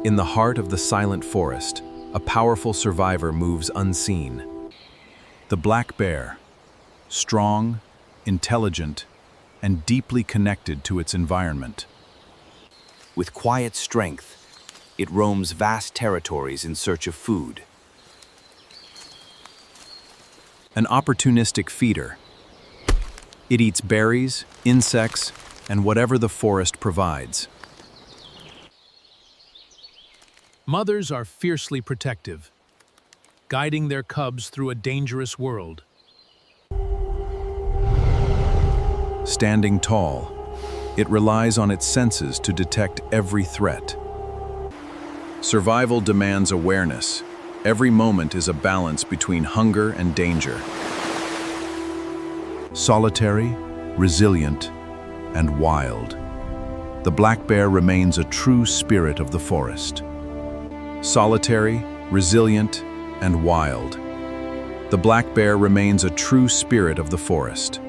In the heart of the silent forest, a powerful survivor moves unseen. The black bear, strong, intelligent, and deeply connected to its environment. With quiet strength, it roams vast territories in search of food. An opportunistic feeder. It eats berries, insects, and whatever the forest provides. Mothers are fiercely protective, guiding their cubs through a dangerous world. Standing tall, it relies on its senses to detect every threat. Survival demands awareness. Every moment is a balance between hunger and danger. Solitary, resilient, and wild, the black bear remains a true spirit of the forest. Solitary, resilient, and wild, the black bear remains a true spirit of the forest.